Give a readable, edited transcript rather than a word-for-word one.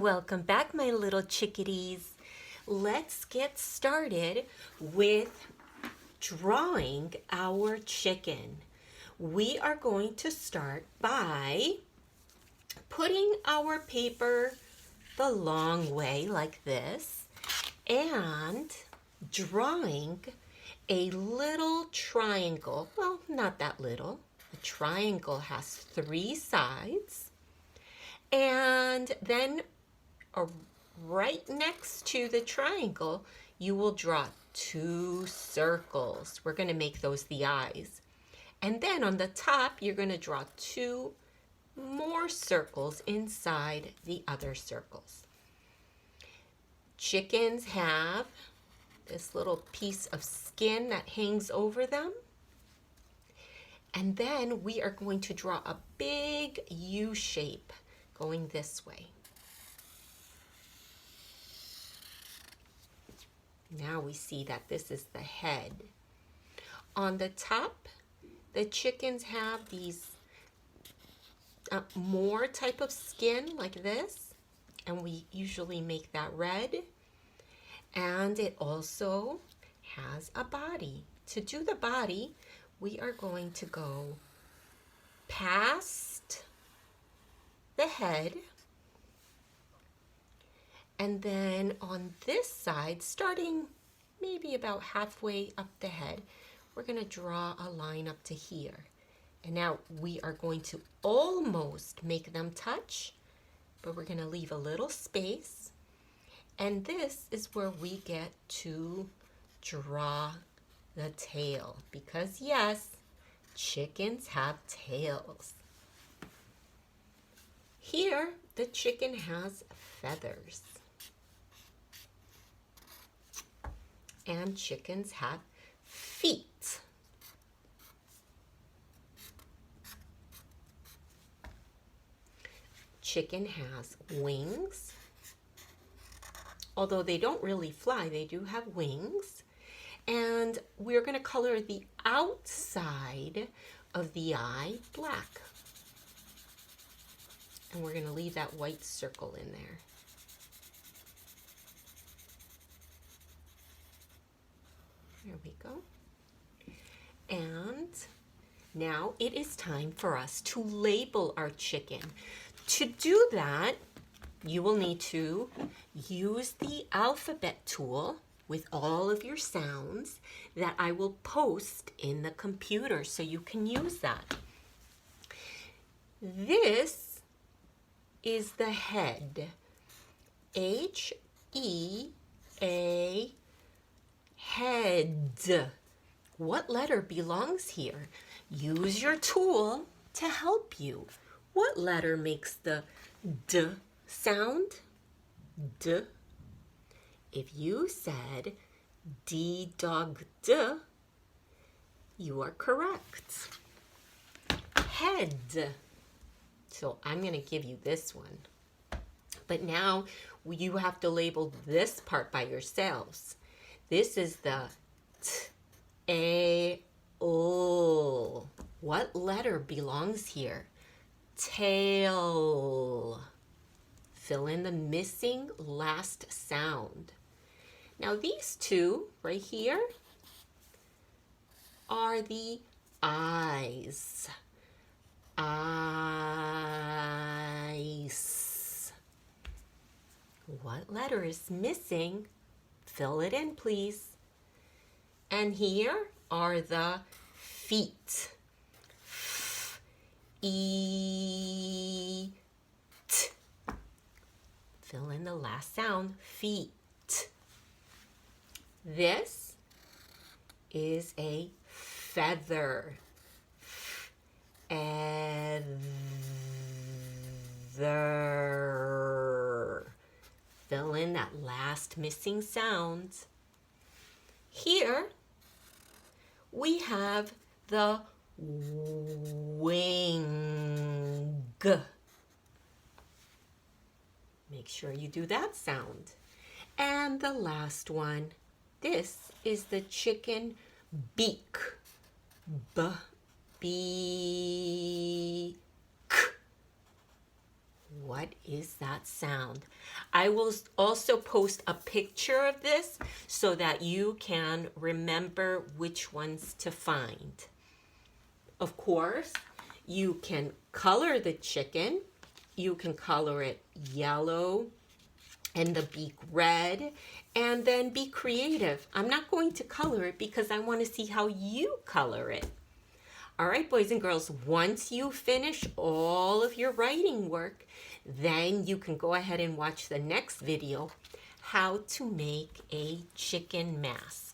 Welcome back, my little chickadees. Let's get started with drawing our chicken. We are going to start by putting our paper the long way like this and drawing a little triangle. Well, not that little. A triangle has 3 sides. And then right next to the triangle, you will draw 2 circles. We're going to make those the eyes. And then on the top, you're going to draw 2 more circles inside the other circles. Chickens have this little piece of skin that hangs over them. And then we are going to draw a big U shape going this way. Now we see that this is the head. On the top, the chickens have these more type of skin like this, and we usually make that red. And it also has a body. To do the body, we are going to go past the head, and then on this side, starting maybe about halfway up the head, we're going to draw a line up to here. And now we are going to almost make them touch, but we're going to leave a little space. And this is where we get to draw the tail, because yes, chickens have tails. Here, the chicken has feathers. And chickens have feet. Chicken has wings. Although they don't really fly, they do have wings. And we're going to color the outside of the eye black. And we're going to leave that white circle in there. There we go. And now it is time for us to label our chicken. To do that, you will need to use the alphabet tool with all of your sounds that I will post in the computer so you can use that. This is the head. H-E-A, head. What letter belongs here? Use your tool to help you. What letter makes the D sound? D. If you said D dog D, you are correct. Head. So I'm going to give you this one. But now you have to label this part by yourselves. This is the T-A-O. What letter belongs here? Tail. Fill in the missing last sound. Now these two right here are the eyes. Ice. What letter is missing? Fill it in, please. And here are the feet. E-T. Fill in the last sound, feet. This is a feather. Feather. Fill in that last missing sound. Here we have the wing. Make sure you do that sound. And the last one, this is the chicken beak. B-beak. what is that sound? I will also post a picture of this so that you can remember which ones to find. Of course, you can color the chicken. You can color it yellow and the beak red, and then be creative. I'm not going to color it because I want to see how you color it. All right, boys and girls, once you finish all of your writing work, then you can go ahead and watch the next video, how to make a chicken mask.